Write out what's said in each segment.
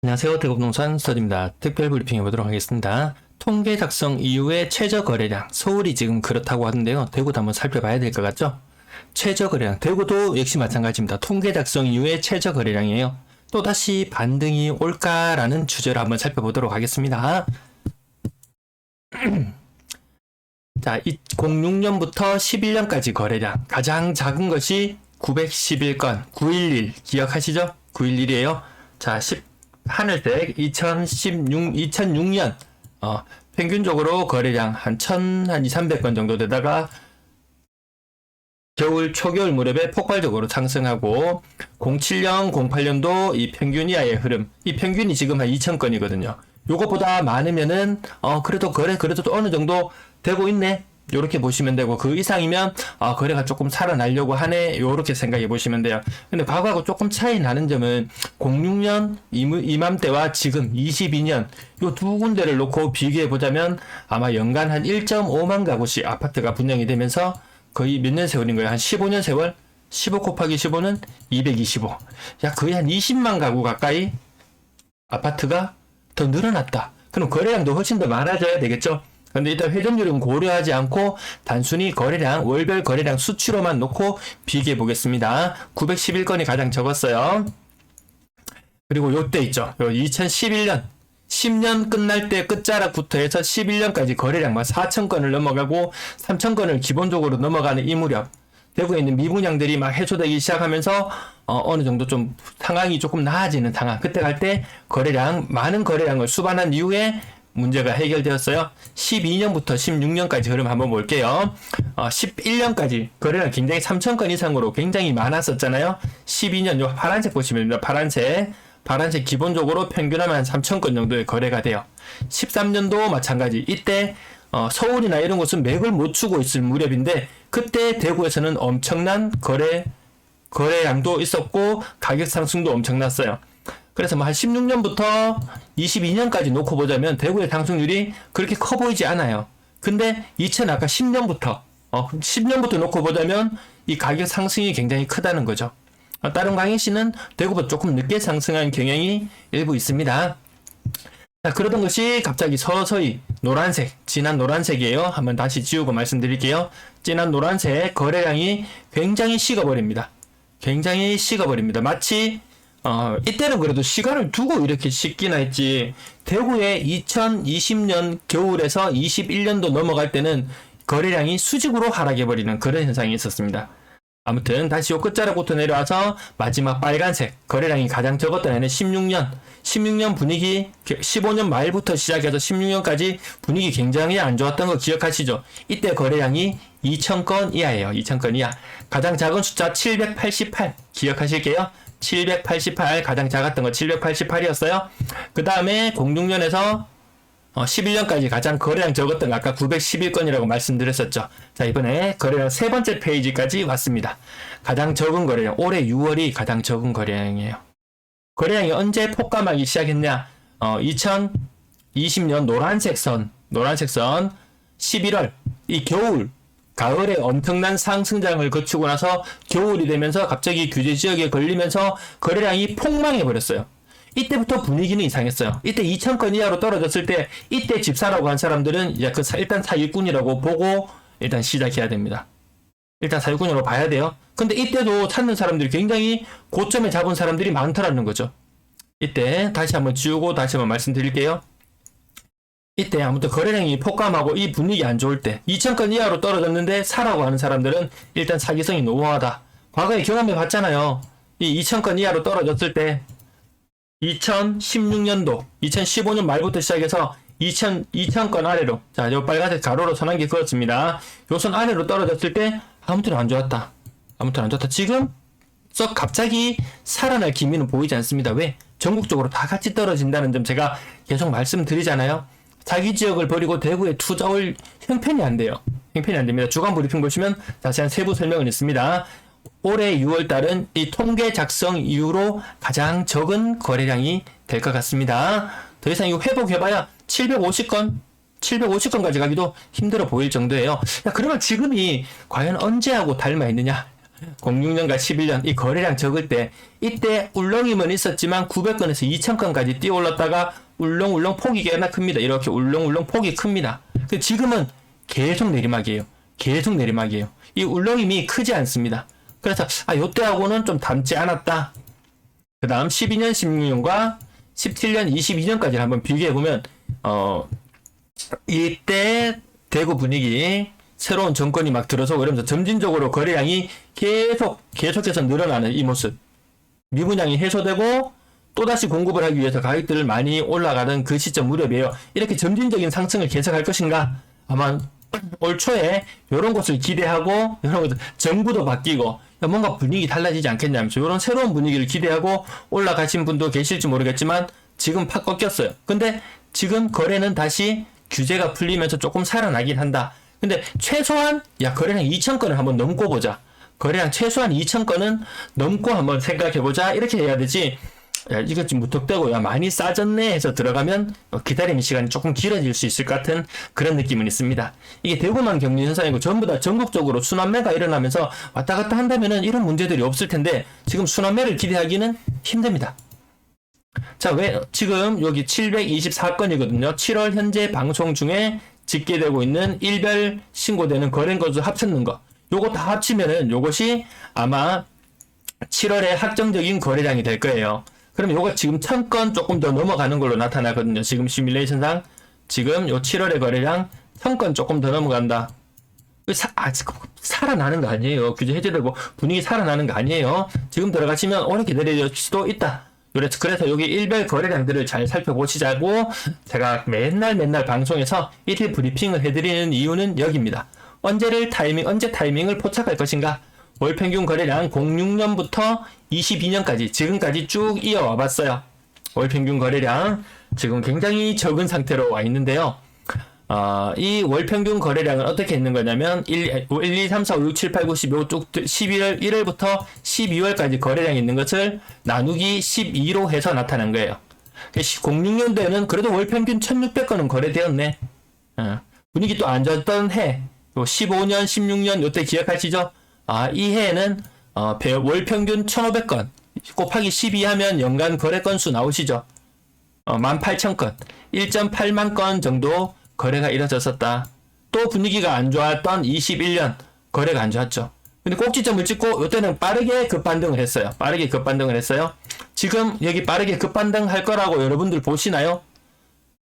안녕하세요. 대구부동산 서디입니다. 특별 브리핑 해보도록 하겠습니다. 통계 작성 이후의 최저 거래량, 서울이 지금 그렇다고 하는데요. 대구도 한번 살펴봐야 될 것 같죠? 최저 거래량, 대구도 역시 마찬가지입니다. 통계 작성 이후의 최저 거래량이에요. 또다시 반등이 올까라는 주제로 한번 살펴보도록 하겠습니다. 자, 2006년부터 11년까지 거래량, 가장 작은 것이 911건, 911 기억하시죠? 911이에요. 자, 하늘색 2006년 평균적으로 거래량 한 2,300건 정도 되다가 겨울 초겨울 무렵에 폭발적으로 상승하고 07년, 08년도 이 평균 이하의 흐름, 이 평균이 지금 한 2,000건이거든요. 요것보다 많으면은 그래도 그래도 어느 정도 되고 있네. 요렇게 보시면 되고, 그 이상이면 거래가 조금 살아나려고 하네, 요렇게 생각해 보시면 돼요. 근데 과거하고 조금 차이 나는 점은 06년 이맘때와 지금 22년 요 두 군데를 놓고 비교해 보자면 아마 연간 한 1.5만 가구씩 아파트가 분양이 되면서 거의 몇 년 세월인 거예요? 한 15년 세월? 15 곱하기 15는 225. 야, 거의 한 20만 가구 가까이 아파트가 더 늘어났다. 그럼 거래량도 훨씬 더 많아져야 되겠죠? 근데 일단 회전율은 고려하지 않고 단순히 거래량, 월별 거래량 수치로만 놓고 비교해 보겠습니다. 911건이 가장 적었어요. 그리고 요때 있죠. 요 2011년 10년 끝날 때 끝자락부터 해서 11년까지 거래량만 4,000건을 넘어가고 3,000건을 기본적으로 넘어가는 이 무렵, 대구에 있는 미분양들이 막 해소되기 시작하면서 어느 정도 좀 상황이 조금 나아지는 상황, 그때 갈 때 많은 거래량을 수반한 이후에 문제가 해결되었어요. 12년부터 16년까지 흐름 한번 볼게요. 11년까지 거래량 굉장히 3,000건 이상으로 굉장히 많았었잖아요. 12년 요 파란색 보시면 됩니다. 파란색 기본적으로 평균하면 한 3,000건 정도의 거래가 돼요. 13년도 마찬가지. 이때 서울이나 이런 곳은 맥을 못 추고 있을 무렵인데, 그때 대구에서는 엄청난 거래량도 있었고 가격 상승도 엄청났어요. 그래서 한 16년부터 22년까지 놓고 보자면 대구의 상승률이 그렇게 커 보이지 않아요. 근데 아까 10년부터 놓고 보자면 이 가격 상승이 굉장히 크다는 거죠. 다른 광역시는 대구보다 조금 늦게 상승한 경향이 일부 있습니다. 자, 그러던 것이 갑자기 서서히 진한 노란색이에요. 한번 다시 지우고 말씀드릴게요. 진한 노란색 거래량이 굉장히 식어버립니다. 마치 이때는 그래도 시간을 두고 이렇게 식기나 했지, 대구의 2020년 겨울에서 21년도 넘어갈 때는 거래량이 수직으로 하락해버리는 그런 현상이 있었습니다. 아무튼 다시 요 끝자락부터 내려와서 마지막 빨간색 거래량이 가장 적었던 해는 16년 분위기, 15년 말부터 시작해서 16년까지 분위기 굉장히 안 좋았던 거 기억하시죠? 이때 거래량이 2,000건 이하예요. 2,000건 이하. 가장 작은 숫자 788 기억하실게요. 788 가장 작았던 거 788이었어요. 그 다음에 06년에서 11년까지 가장 거래량 적었던 거 아까 911건이라고 말씀드렸었죠. 자, 이번에 거래량 세 번째 페이지까지 왔습니다. 가장 적은 거래량, 올해 6월이 가장 적은 거래량이에요. 거래량이 언제 폭감하기 시작했냐? 2020년 노란색 선 11월, 이 가을에 엄청난 상승장을 거치고 나서 겨울이 되면서 갑자기 규제 지역에 걸리면서 거래량이 폭망해버렸어요. 이때부터 분위기는 이상했어요. 이때 2,000건 이하로 떨어졌을 때, 이때 집 사라고 한 사람들은 일단 사기꾼이라고 보고 일단 시작해야 됩니다. 일단 사기꾼으로 봐야 돼요. 근데 이때도 찾는 사람들이 굉장히 고점에 잡은 사람들이 많더라는 거죠. 이때 다시 한번 지우고 다시 한번 말씀드릴게요. 이때 아무튼 거래량이 폭감하고 이 분위기 안 좋을 때 2,000건 이하로 떨어졌는데 사라고 하는 사람들은 일단 사기성이 노후하다. 과거에 경험해 봤잖아요. 이 2,000건 이하로 떨어졌을 때 2016년도 2015년 말부터 시작해서 2,000건 아래로, 자, 요 빨간색 가로로 선 한 개 그었습니다. 요 선 아래로 떨어졌을 때 아무튼 안 좋았다. 지금 썩 갑자기 살아날 기미는 보이지 않습니다. 왜? 전국적으로 다 같이 떨어진다는 점 제가 계속 말씀드리잖아요. 사기 지역을 버리고 대구에 투자 올 형편이 안 돼요. 형편이 안 됩니다. 주간 브리핑 보시면 자세한 세부 설명은 있습니다. 올해 6월달은 이 통계 작성 이후로 가장 적은 거래량이 될 것 같습니다. 더 이상 이거 회복해봐야 750건까지 가기도 힘들어 보일 정도예요. 야, 그러면 지금이 과연 언제하고 닮아 있느냐? 06년과 11년 이 거래량 적을 때 이때 울렁임은 있었지만 900건에서 2000건까지 뛰어 올랐다가 울렁울렁 폭이 꽤나 큽니다. 이렇게 울렁울렁 폭이 큽니다. 근데 지금은 계속 내리막이에요. 계속 내리막이에요. 이 울렁임이 크지 않습니다. 그래서 요때하고는 좀 닮지 않았다. 그 다음 12년 16년과 17년 22년까지를 한번 비교해보면 이때 대구 분위기 새로운 정권이 막 들어서고 이러면서 점진적으로 거래량이 계속해서 늘어나는 이 모습. 미분양이 해소되고 또다시 공급을 하기 위해서 가격들을 많이 올라가던 그 시점 무렵이에요. 이렇게 점진적인 상승을 계속할 것인가? 아마 올 초에 이런 것을 기대하고 이런 것들 정부도 바뀌고 뭔가 분위기 달라지지 않겠냐면서 이런 새로운 분위기를 기대하고 올라가신 분도 계실지 모르겠지만 지금 팍 꺾였어요. 근데 지금 거래는 다시 규제가 풀리면서 조금 살아나긴 한다. 근데 최소한 거래량 2,000건을 한번 넘고 보자. 거래량 최소한 2,000건은 넘고 한번 생각해보자. 이렇게 해야 되지. 이거 지금 무턱대고 많이 싸졌네 해서 들어가면 기다리는 시간이 조금 길어질 수 있을 것 같은 그런 느낌은 있습니다. 이게 대구만 격리 현상이고 전부 다 전국적으로 순환매가 일어나면서 왔다 갔다 한다면은 이런 문제들이 없을 텐데 지금 순환매를 기대하기는 힘듭니다. 자, 왜 지금 여기 724건이거든요. 7월 현재 방송 중에 집계되고 있는 일별 신고되는 거래 건수 합쳤는 거. 요거 다 합치면은 요것이 아마 7월에 확정적인 거래량이 될 거예요. 그럼 요거 지금 1000건 조금 더 넘어가는 걸로 나타나거든요. 지금 시뮬레이션상 지금 요 7월의 거래량 1000건 조금 더 넘어간다. 살아나는 거 아니에요. 규제 해제되고 분위기 살아나는 거 아니에요. 지금 들어가시면 오래 기다릴 수도 있다. 그래서 여기 일별 거래량들을 잘 살펴보시자고 제가 맨날 방송에서 1일 브리핑을 해드리는 이유는 여기입니다. 언제 타이밍을 포착할 것인가? 월 평균 거래량 06년부터 22년까지 지금까지 쭉 이어와 봤어요. 월 평균 거래량 지금 굉장히 적은 상태로 와 있는데요. 이 월 평균 거래량은 어떻게 있는 거냐면 1, 2, 3, 4, 5, 6, 7, 8, 9, 10, 5쭉 11월 1월부터 12월까지 거래량이 있는 것을 나누기 12로 해서 나타난 거예요. 06년도에는 그래도 월 평균 1600건은 거래되었네. 분위기 또 안 좋았던 해 15년, 16년 요때 기억하시죠? 이 해에는 월 평균 1500건 곱하기 12 하면 연간 거래 건수 나오시죠? 18,000건 1.8만 건 정도 거래가 이뤄졌었다. 또 분위기가 안 좋았던 21년 거래가 안 좋았죠. 근데 꼭지점을 찍고 이때는 빠르게 급반등을 했어요. 지금 여기 빠르게 급반등 할 거라고 여러분들 보시나요?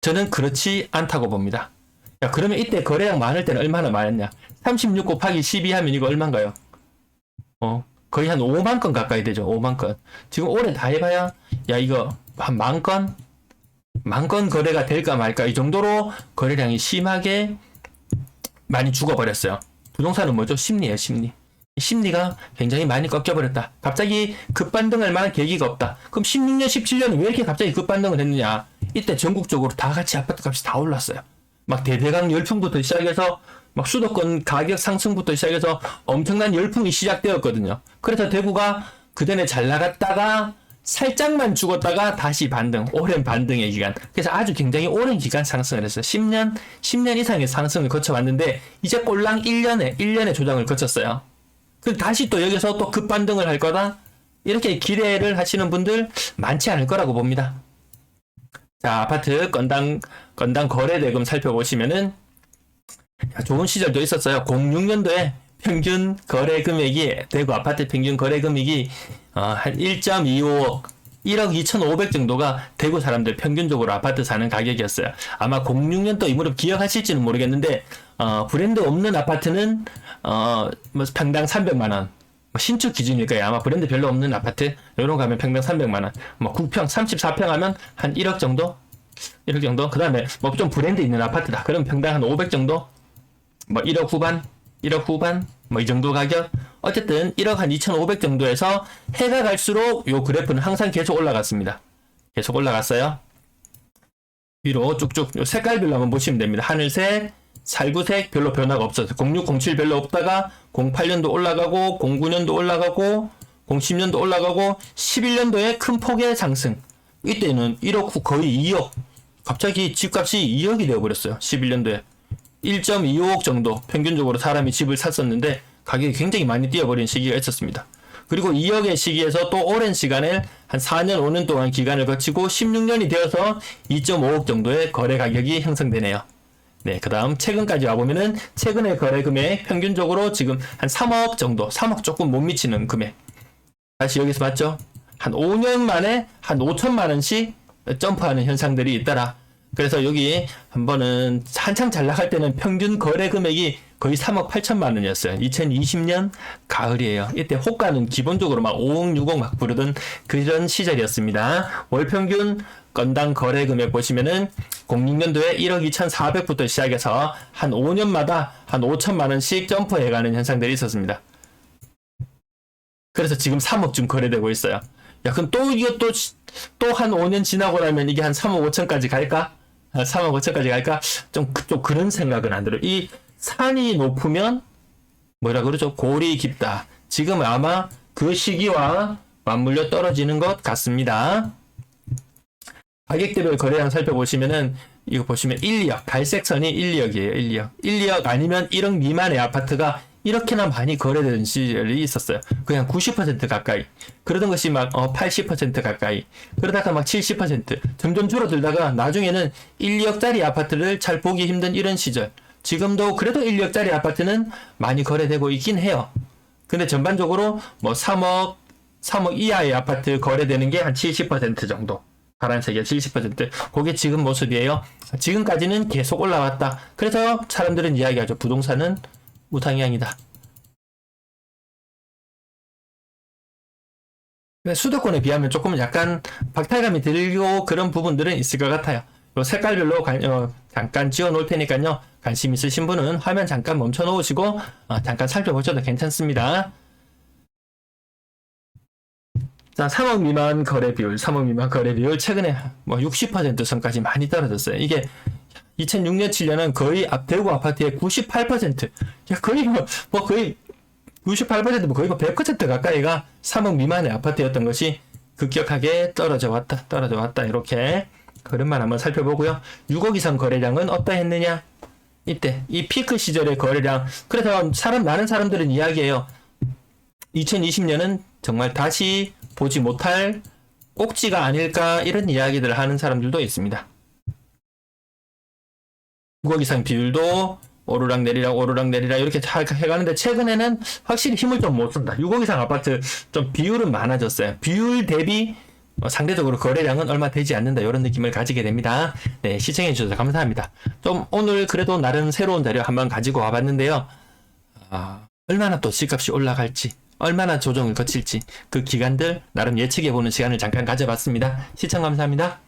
저는 그렇지 않다고 봅니다. 그러면 이때 거래량 많을 때는 얼마나 많았냐? 36 곱하기 12 하면 이거 얼마인가요? 거의 한 5만 건 가까이 되죠. 5만 건. 지금 올해 다 해봐야 이거 한 10,000건? 10,000건 거래가 될까 말까 이 정도로 거래량이 심하게 많이 죽어버렸어요. 부동산은 뭐죠? 심리예요. 심리가 굉장히 많이 꺾여버렸다. 갑자기 급반등할 만한 계기가 없다. 그럼 16년, 17년은 왜 이렇게 갑자기 급반등을 했느냐? 이때 전국적으로 다 같이 아파트 값이 다 올랐어요. 막 대대강 열풍부터 시작해서 막 수도권 가격 상승부터 시작해서 엄청난 열풍이 시작되었거든요. 그래서 대구가 그전에 잘 나갔다가 살짝만 죽었다가 다시 반등, 오랜 반등의 기간. 그래서 아주 굉장히 오랜 기간 상승을 했어요. 10년 이상의 상승을 거쳐왔는데 이제 꼴랑 1년의 조정을 거쳤어요. 그래서 다시 또 여기서 또 급반등을 할 거다. 이렇게 기대를 하시는 분들 많지 않을 거라고 봅니다. 자, 아파트 건당 거래 대금 살펴보시면은 좋은 시절도 있었어요. 06년도에 평균 거래 금액이 대구 아파트 평균 거래 금액이 한 1.25억 1억 2,500 정도가 대구 사람들 평균적으로 아파트 사는 가격이었어요. 아마 06년도 이 무렵 기억하실지는 모르겠는데 브랜드 없는 아파트는 뭐 평당 300만원 신축 기준일 거예요. 아마 브랜드 별로 없는 아파트 이런 거 하면 평당 300만원 뭐 9평 34평 하면 한 1억 정도 그 다음에 뭐 좀 브랜드 있는 아파트다 그럼 평당 한 500 정도 뭐 1억 후반 뭐 이 정도 가격 어쨌든 1억 한 2,500 정도에서 해가 갈수록 요 그래프는 항상 계속 올라갔습니다. 계속 올라갔어요. 위로 쭉쭉 요 색깔별로 한번 보시면 됩니다. 하늘색, 살구색 별로 변화가 없었어요. 06, 07 별로 없다가 08년도 올라가고 09년도 올라가고 07년도 올라가고 11년도에 큰 폭의 상승. 이때는 1억 후 거의 2억 갑자기 집값이 2억이 되어버렸어요. 11년도에 1.25억 정도 평균적으로 사람이 집을 샀었는데 가격이 굉장히 많이 뛰어버린 시기가 있었습니다. 그리고 2억의 시기에서 또 오랜 시간을 한 4년, 5년 동안 기간을 거치고 16년이 되어서 2.5억 정도의 거래 가격이 형성되네요. 네, 그 다음 최근까지 와보면은 최근의 거래 금액 평균적으로 지금 한 3억 정도, 3억 조금 못 미치는 금액. 다시 여기서 봤죠? 한 5년 만에 한 5천만 원씩 점프하는 현상들이 있더라. 그래서 여기 한 번은 한창 잘 나갈 때는 평균 거래 금액이 거의 3억 8천만 원이었어요. 2020년 가을이에요. 이때 호가는 기본적으로 막 5억, 6억 막 부르던 그런 시절이었습니다. 월 평균 건당 거래 금액 보시면은 06년도에 1억 2,400부터 시작해서 한 5년마다 한 5천만 원씩 점프해가는 현상들이 있었습니다. 그래서 지금 3억쯤 거래되고 있어요. 야, 그럼 또 이거 또 한 5년 지나고 나면 이게 한 3억 5천까지 갈까? 3억 5천까지 갈까? 좀 그런 생각은 안 들어요. 이 산이 높으면 뭐라 그러죠? 골이 깊다. 지금 아마 그 시기와 맞물려 떨어지는 것 같습니다. 가격대별 거래량 살펴보시면은 이거 보시면 1, 2억 갈색 선이 1, 2억이에요. 1, 2억. 1, 2억 아니면 1억 미만의 아파트가 이렇게나 많이 거래되는 시절이 있었어요. 그냥 90% 가까이. 그러던 것이 막 80% 가까이. 그러다가 막 70%. 점점 줄어들다가 나중에는 1, 2억짜리 아파트를 잘 보기 힘든 이런 시절. 지금도 그래도 1, 2억짜리 아파트는 많이 거래되고 있긴 해요. 근데 전반적으로 뭐 3억 이하의 아파트 거래되는 게 한 70% 정도. 파란색이 70%. 그게 지금 모습이에요. 지금까지는 계속 올라왔다. 그래서 사람들은 이야기하죠. 부동산은 우상향이다. 수도권에 비하면 조금 약간 박탈감이 들고 그런 부분들은 있을 것 같아요. 요 색깔별로 잠깐 지워 놓을 테니까요. 관심 있으신 분은 화면 잠깐 멈춰 놓으시고 잠깐 살펴보셔도 괜찮습니다. 자, 3억 미만 거래 비율, 최근에 뭐 60% 선까지 많이 떨어졌어요. 이게 2006년, 7년은 거의 대구 아파트의 98%, 야, 거의 거의 98%, 거의 100% 가까이가 3억 미만의 아파트였던 것이 급격하게 떨어져 왔다. 이렇게 그런만 한번 살펴보고요. 6억 이상 거래량은 어떠했느냐? 이때, 이 피크 시절의 거래량. 그래서 많은 사람들은 이야기해요. 2020년은 정말 다시 보지 못할 꼭지가 아닐까, 이런 이야기들을 하는 사람들도 있습니다. 6억 이상 비율도 오르락내리락 이렇게 해가는데 최근에는 확실히 힘을 좀 못 쓴다. 6억 이상 아파트 좀 비율은 많아졌어요. 비율 대비 상대적으로 거래량은 얼마 되지 않는다. 이런 느낌을 가지게 됩니다. 네, 시청해주셔서 감사합니다. 좀 오늘 그래도 나름 새로운 자료 한번 가지고 와봤는데요. 얼마나 또 집값이 올라갈지, 얼마나 조정을 거칠지 그 기간들 나름 예측해보는 시간을 잠깐 가져봤습니다. 시청 감사합니다.